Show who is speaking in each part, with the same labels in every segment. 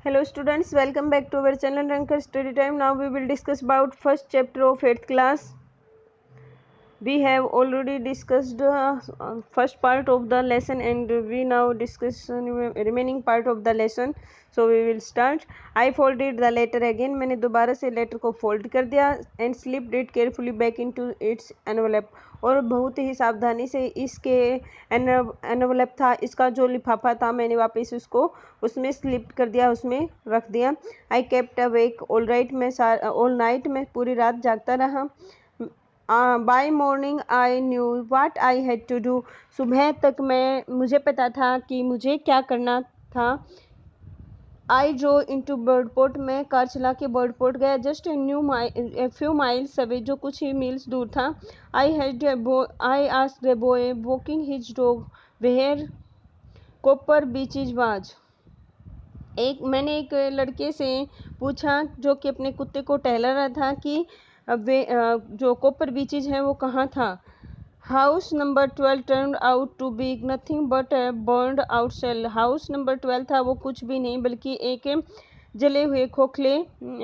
Speaker 1: Hello students, welcome back to our channel Ranker Study Time. Now we will discuss about first chapter of 8th class. We have already discussed first part of the lesson and we now discuss remaining part of the lesson. So we will start. I folded the letter again. मैंने दोबारा से letter को fold कर दिया and slipped it carefully back into its envelope. और बहुत ही सावधानी से इसके एनवलप था, इसका जो लिफाफा था, मैंने वापस उसको उसमें स्लिप कर दिया, उसमें रख दिया. I kept awake all right, मैं ऑल नाइट में पूरी रात जागता रहा. By morning I knew what I had to do, सुबह तक मुझे पता था कि मुझे क्या करना था. आई ड्रो इनटू बर्डपोर्ट, में कार चला के बर्डपोर्ट गया. Just a few miles away, जो कुछ ही मील्स दूर था. I asked a boy walking his dog where Copper Beeches was. मैंने एक लड़के से पूछा जो कि अपने कुत्ते को टहला रहा था कि जो कॉपर बीचेज हैं वो कहाँ था. House number 12 turn out to be nothing but a burned out shell. House number 12 था वो कुछ भी नहीं बल्कि एक जले हुए खोखले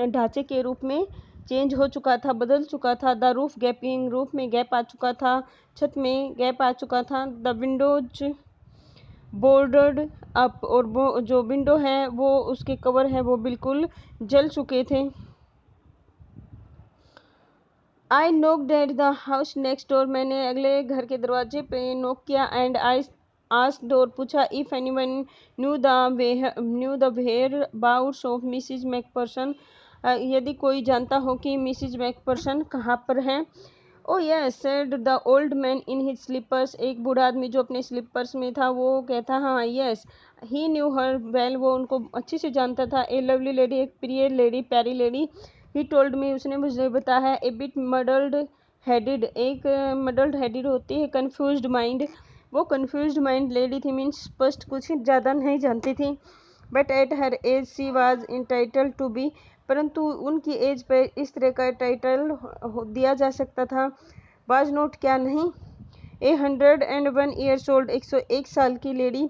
Speaker 1: ढांचे के रूप में चेंज हो चुका था, बदल चुका था. द रूफ गैपिंग, रूफ में गैप आ चुका था, छत में गैप आ चुका था. द विंडोज बोर्डर्ड अप, और वो जो विंडो है वो उसके कवर है वो बिल्कुल जल चुके थे. I knocked at the house next door, मैंने अगले घर के दरवाजे पे नॉक किया. एंड आई आस्क्ड, और पूछा, if anyone knew the whereabouts of Mrs McPherson, यदि कोई जानता हो कि मिसिज मैकपर्सन कहाँ पर हैं. Oh yes said the old man in his slippers, एक बूढ़ा आदमी जो अपने स्लीपर्स में था वो कहता, हाँ यस. ही न्यू हर वेल, वो उनको अच्छे से जानता था. ए लवली लेडी, एक प्रिय लेडी, प्यारी लेडी. ही टोल्ड मी, उसने मुझे बताया. ए बिट मडल्ड हेडेड, एक मडल्ड हेडेड होती है कन्फ्यूज्ड माइंड, वो कन्फ्यूज्ड माइंड लेडी थी. मीन्स स्पष्ट कुछ ज़्यादा नहीं जानती थी. But at her age she was entitled to be, परंतु उनकी एज पर इस तरह का टाइटल दिया जा सकता था. वाज नोट, क्या नहीं. 101 ईयर्स ओल्ड, 101 साल की lady.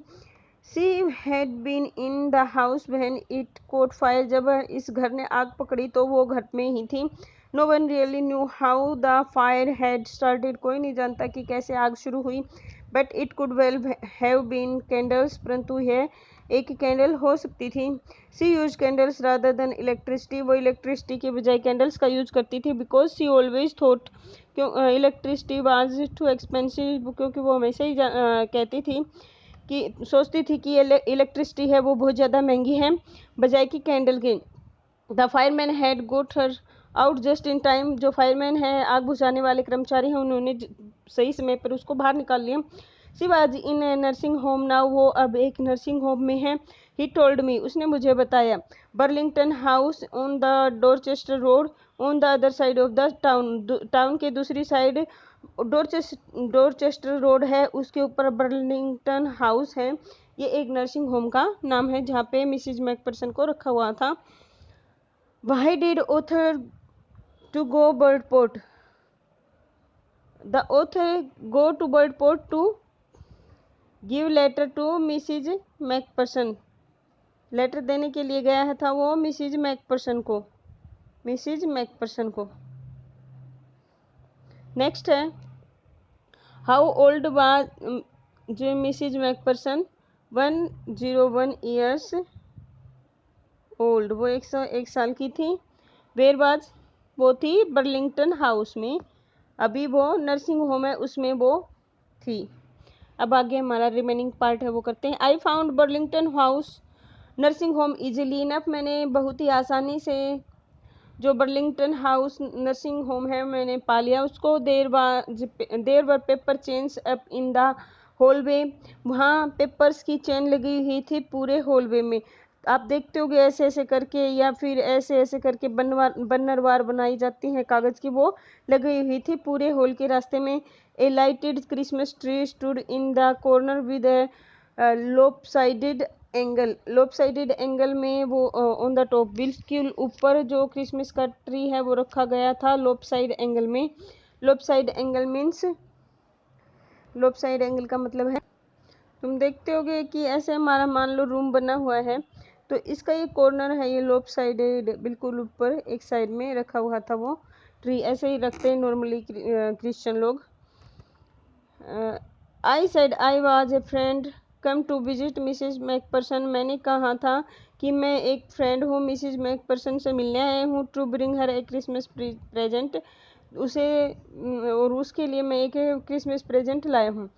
Speaker 1: She had been in the house when it caught fire, जब इस घर ने आग पकड़ी तो वो घर में ही थी. No one really knew how the fire had started, कोई नहीं जानता कि कैसे आग शुरू हुई. But it could well have been candles, परंतु यह एक कैंडल हो सकती थी. She used candles rather than electricity, वो इलेक्ट्रिसिटी के बजाय कैंडल्स का यूज करती थी. बिकॉज सी ऑलवेज थॉट, क्यों इलेक्ट्रिसिटी वाज टू एक्सपेंसिव, क्योंकि वो हमेशा ही कहती थी कि सोचती थी कि इलेक्ट्रिसिटी है वो बहुत ज़्यादा महंगी है बजाय कि कैंडल के. The fireman had got her out just in time, जो फायरमैन है आग बुझाने वाले कर्मचारी हैं उन्होंने सही समय पर उसको बाहर निकाल लिया. She was in A nursing home now, वो अब एक नर्सिंग होम में है. ही टोल्ड मी, उसने मुझे बताया. Burlington house on the Dorchester road on the other side of the town, town के दूसरी साइड डोरचेस्टर रोड है, उसके ऊपर बर्लिंगटन हाउस है. ये एक नर्सिंग होम का नाम है जहाँ पे मिसिज मैकपर्सन को रखा हुआ था. Why did author to go Birdport? The author go to Birdport to give letter to Mrs. McPherson, letter देने के लिए गया था वो मिसिज मैकपर्सन को, मिसिज मैकपर्सन को. नेक्स्ट है, हाउ ओल्ड वाज जो मिसिज मैकपर्सन. 101 ईयर्स ओल्ड, वो 101 साल की थी. वेयर वाज, वो थी बर्लिंगटन हाउस में, अभी वो नर्सिंग होम है उसमें वो थी. अब आगे हमारा रिमेनिंग पार्ट है वो करते हैं. I found Burlington house nursing home easily enough, मैंने बहुत ही आसानी से जो बर्लिंगटन हाउस नर्सिंग होम है मैंने पा लिया उसको. There were paper chains up in the hallway, वहाँ पेपर्स की चेन लगी हुई थी पूरे हॉलवे में. आप देखते होगे ऐसे ऐसे करके या फिर ऐसे ऐसे करके बन्नरवार बनाई जाती हैं कागज़ की, वो लगी हुई थी पूरे हॉल के रास्ते में. A lighted Christmas tree stood in the corner with lopsided angle, lopsided angle में वो ऑन द टॉप, बिल्कुल ऊपर जो क्रिसमस का ट्री है वो रखा गया था लोपसाइड एंगल में. लोपसाइड एंगल मीन्स, लोपसाइड एंगल का मतलब है, तुम देखते होगे कि ऐसे हमारा मान लो रूम बना हुआ है तो इसका ये कॉर्नर है, ये लोप साइडेड, बिल्कुल ऊपर एक साइड में रखा हुआ था वो ट्री। ऐसे ही रखते हैं नॉर्मली क्रिश्चियन लोग। I said I was a friend come to visit Mrs McPherson. मैंने कहा था कि मैं एक फ्रेंड हूँ, मिसेज मैकपर्सन से मिलने आया हूँ। To bring her a Christmas present, उसे और उसके लिए मैं एक क्रिसमस प्रेजेंट लाया हूँ।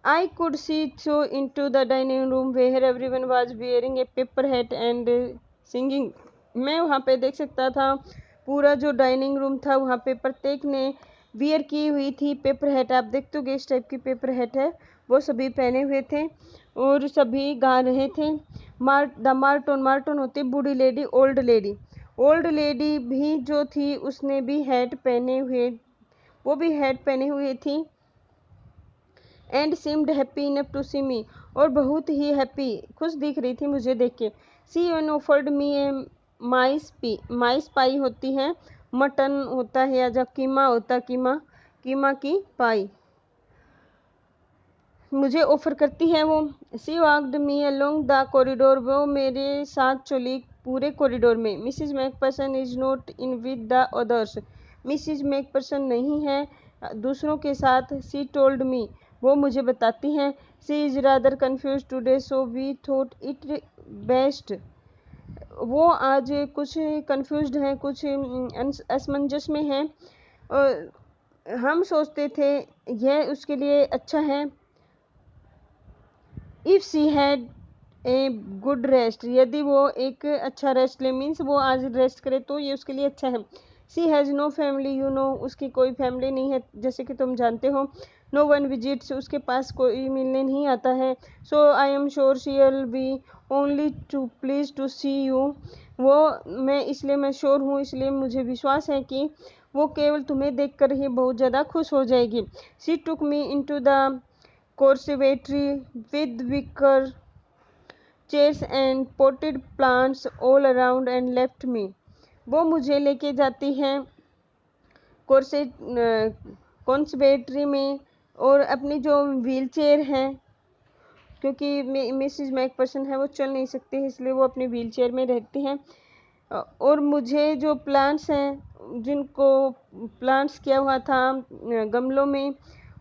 Speaker 1: I could see through into the dining room where everyone was wearing a paper hat and singing. मैं वहाँ पे देख सकता था, पूरा जो डाइनिंग रूम था वहाँ पे प्रत्येक ने वियर की हुई थी पेपर हैट। आप देखते हो इस टाइप की पेपर हैट है, वो सभी पहने हुए थे और सभी गा रहे थे। मार्टन होती बूढ़ी लेडी, ओल्ड लेडी भी जो थी उसने भी हैट पहने हुए, वो भी हैट पहने हुए थी। And seemed happy enough to see me, और बहुत ही हैप्पी, खुश दिख रही थी मुझे देख के। सी एन ऑफर्ड मी ए माइस पाई होती है, मटन होता है या जब कीमा होता, कीमा की पाई मुझे ऑफर करती है वो। She walked me along the corridor, वो मेरे साथ चली पूरे कॉरिडोर में। Mrs McPherson is not in with the others, Mrs McPherson नहीं है दूसरों के साथ। सी टोल्ड मी, वो मुझे बताती हैं। She is rather confused today so we thought it best, वो आज कुछ कन्फ्यूज्ड हैं, कुछ असमंजस में हैं, और हम सोचते थे यह उसके लिए अच्छा है। If she had a good rest, यदि वो एक अच्छा रेस्ट ले, मीन्स वो आज रेस्ट करे तो ये उसके लिए अच्छा है। She has no family you know, उसकी कोई फैमिली नहीं है जैसे कि तुम जानते हो। नो वन विजिट्स, उसके पास कोई मिलने नहीं आता है। So I am sure she will be only too please to see you, मैं श्योर हूँ, इसलिए मुझे विश्वास है कि वो केवल तुम्हें देखकर ही बहुत ज़्यादा खुश हो जाएगी। She took me into the conservatory with wicker chairs and potted plants all around and left me, वो मुझे लेके जाती हैं कॉन्सर्वेटरी में, और अपनी जो व्हील चेयर है, क्योंकि मिसिज मैकपर्सन है वो चल नहीं सकती इसलिए वो अपनी व्हील चेयर में रहती हैं। और मुझे जो प्लांट्स हैं, जिनको प्लांट्स किया हुआ था गमलों में,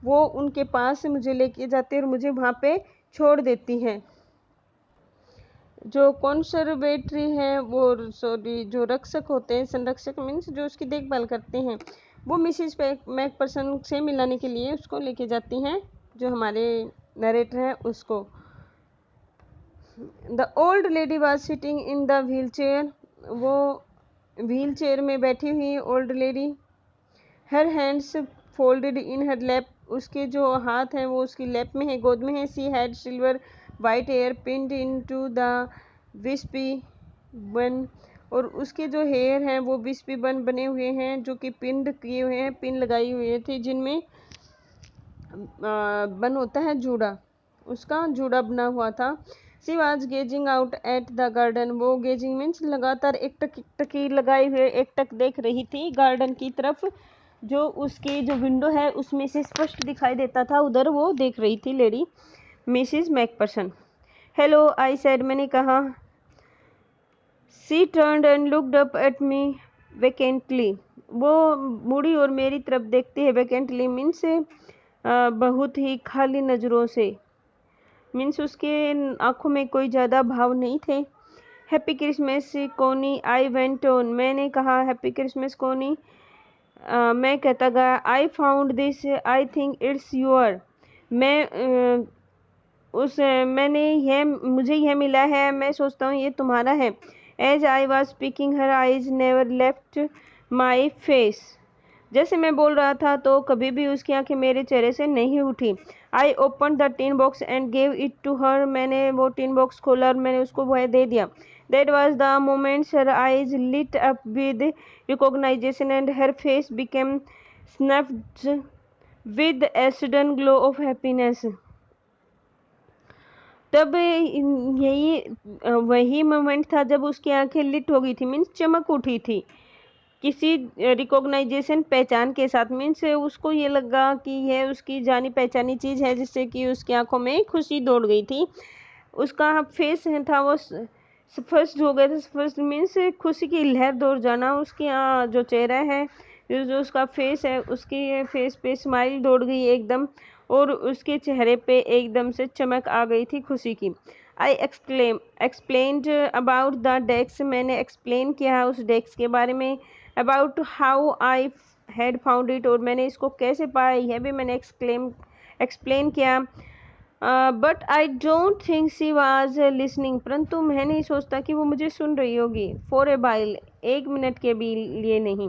Speaker 1: वो उनके पास से मुझे लेके जाते हैं और मुझे वहाँ पे छोड़ देती हैं। जो कॉन्सर्वेटरी है वो जो रक्षक होते हैं, संरक्षक मीन्स जो उसकी देखभाल करते हैं, वो मिसिज मैकपर्सन से मिलाने के लिए उसको लेके जाती हैं, जो हमारे नरेटर हैं उसको। The old lady was sitting in the wheelchair, वो व्हील चेयर में बैठी हुई old lady. Her hands folded in her lap, उसके जो हाथ हैं वो उसकी लैप में है, गोद में है। She had silver white hair pinned into the wispy bun, और उसके जो हेयर हैं वो विस्पी बन बने हुए हैं, जो कि पिंड किए हुए हैं, पिन लगाई हुई थी जिनमें बन होता है जूड़ा, उसका जूड़ा बना हुआ था। She was gazing out at the garden, वो गेजिंग मीन्स लगातार एक टकी लगाए हुए एक टक देख रही थी गार्डन की तरफ, जो उसकी जो विंडो है उसमें से स्पष्ट दिखाई देता था, उधर वो देख रही थी lady Mrs McPherson. Hello I said, मैंने कहा। She turned and looked up at me vacantly, वो मुड़ी और मेरी तरफ देखती है। वेकेंटली मीन्स बहुत ही खाली नज़रों से, मीन्स उसके आंखों में कोई ज़्यादा भाव नहीं थे। हैप्पी क्रिसमस कोनी, आई वेंट ऑन, मैंने कहा हैप्पी क्रिसमस कोनी। मैं कहता गया, I found this, I think it's your, मुझे यह मिला है, मैं सोचता हूँ ये तुम्हारा है। As I was speaking her eyes never left my face, जैसे मैं बोल रहा था तो कभी भी उसकी आंखें मेरे चेहरे से नहीं उठी। I open the tin box and gave it to her, मैंने वो टिन बॉक्स खोला और मैंने उसको वह दे दिया। That was the moment her eyes lit up with recognition and her face became suffused with a sudden glow of happiness, तब यही वही मोमेंट था जब उसकी आंखें लिट हो गई थी, मीन्स चमक उठी थी किसी रिकॉग्नाइजेशन, पहचान के साथ। मीन्स उसको ये लगा कि यह उसकी जानी पहचानी चीज़ है, जिससे कि उसकी आंखों में खुशी दौड़ गई थी। उसका फेस था वो फर्स्ट हो गया था। फर्स्ट मीन्स खुशी की लहर दौड़ जाना, उसके यहाँ जो चेहरा है, जो उसका फेस है, उसके फेस पे स्माइल दौड़ गई एकदम, और उसके चेहरे पे एकदम से चमक आ गई थी खुशी की। आई एक्सप्लेन्ड अबाउट द डेस्क, मैंने एक्सप्लेन किया उस डेस्क के बारे में। About how I had found it, और मैंने इसको कैसे पाया यह भी मैंने एक्सप्लेन किया। But I don't think she was listening, परंतु मैं नहीं सोचता कि वो मुझे सुन रही होगी। फॉर ए बाइल, एक मिनट के भी लिए नहीं।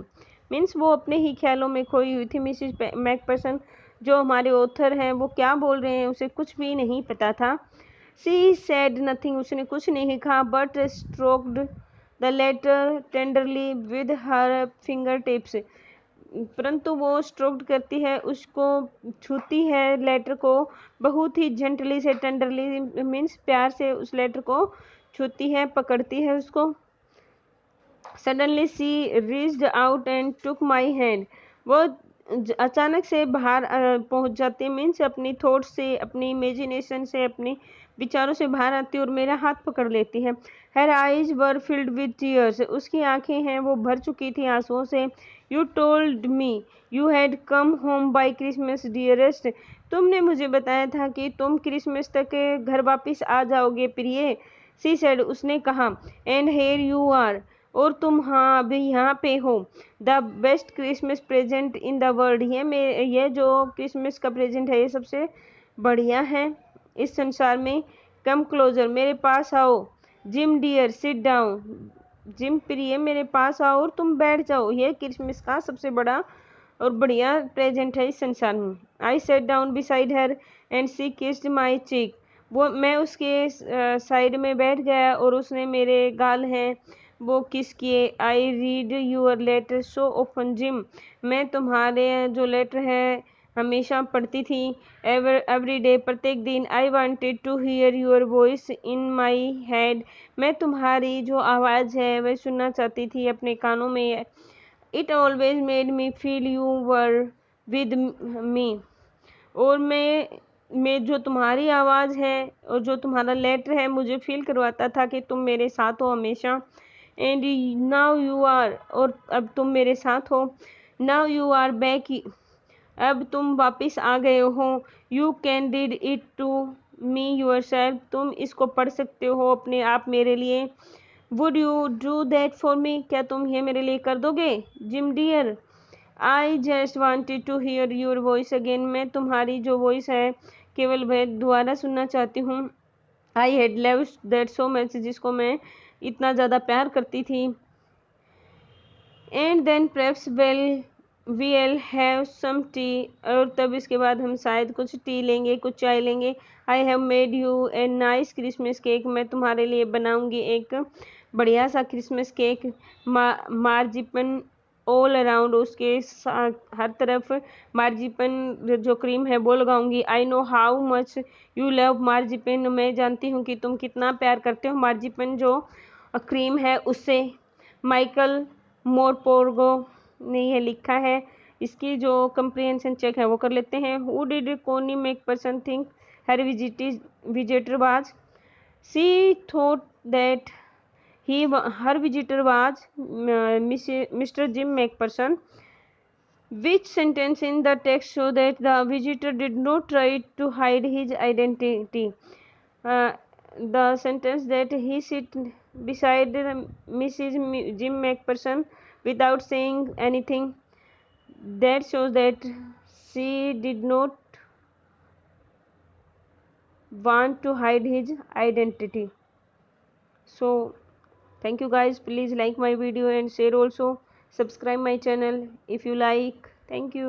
Speaker 1: मीन्स वो अपने ही ख्यालों में खोई हुई थी। मिसिज मैकपर्सन, जो हमारे ऑथर हैं, वो क्या बोल रहे हैं उसे कुछ भी नहीं पता था। सी सेड नथिंग, उसने कुछ नहीं कहा, but stroked the letter tenderly with her fingertips, परंतु वो स्ट्रोक्ड करती है, उसको छूती है लेटर को बहुत ही जेंटली से, टेंडरली मीन्स प्यार से उस लेटर को छूती है, पकड़ती है उसको। Suddenly she reached out and took my hand, वो अचानक से बाहर पहुंच जाती है, मीन्स अपनी थॉट से, अपनी इमेजिनेशन से, अपनी विचारों से बाहर आती है और मेरा हाथ पकड़ लेती है। Her eyes were filled with tears, उसकी आंखें हैं वो भर चुकी थी आंसुओं से। You told me you had come home by Christmas dearest, तुमने मुझे बताया था कि तुम क्रिसमस तक घर वापस आ जाओगे प्रिय। सी सेड, उसने कहा। एंड हेयर यू आर, और तुम हाँ अभी यहाँ पे हो। The best Christmas present in the world, ये जो क्रिसमस का प्रेजेंट है ये सबसे बढ़िया है इस संसार में। कम क्लोजर, मेरे पास आओ। Jim dear sit down, Jim प्रिय मेरे पास आओ और तुम बैठ जाओ, ये क्रिसमस का सबसे बड़ा और बढ़िया प्रेजेंट है इस संसार में। I sat down beside her and she kissed my cheek, वो मैं उसके साइड में बैठ गया और उसने मेरे गाल हैं वो किस किए। I read your letter so open Jim, मैं तुम्हारे जो लेटर है हमेशा पढ़ती थी, एवरी डे, प्रत्येक दिन। I wanted to hear your voice in my head, मैं तुम्हारी जो आवाज़ है वह सुनना चाहती थी अपने कानों में। It always made me feel you were with me, और मैं जो तुम्हारी आवाज़ है और जो तुम्हारा लेटर है मुझे फील करवाता था कि तुम मेरे साथ हो हमेशा। एंड नाउ यू आर, और अब तुम मेरे साथ हो। नाउ यू आर बैक, अब तुम वापस आ गए हो। You can read it to me yourself, तुम इसको पढ़ सकते हो अपने आप मेरे लिए। Would you do that for me, क्या तुम ये मेरे लिए कर दोगे Jim dear. I just wanted to hear your voice again, मैं तुम्हारी जो वॉइस है केवल वह दोबारा सुनना चाहती हूँ। I had loved that so much, जिसको मैं इतना ज़्यादा प्यार करती थी। And then perhaps we'll have some tea, और तब इसके बाद हम शायद कुछ टी लेंगे, कुछ चाय लेंगे। I have made you a nice Christmas cake, मैं तुम्हारे लिए बनाऊंगी एक बढ़िया सा Christmas cake. Marzipan all around, उसके हर तरफ मार्जिपन जो क्रीम है वो लगाऊंगी। I know how much you love marzipan, मैं जानती हूँ कि तुम कितना प्यार करते हो मार्जिपन जो क्रीम है उससे। माइकल मोरपोर्गो ने यह लिखा है, इसकी जो कंप्रीहेंशन चेक है वो कर लेते हैं। Who did Connie McPherson think her visitor was, she thought that he her visitor was Mr Jim McPherson. Which sentence in the text show that the visitor did not try to hide his identity? Uh, the sentence that he sit beside Mrs. Jim McPherson without saying anything, that shows that she did not want to hide his identity. So thank you guys, please like my video and share also, subscribe my channel if you like. Thank you.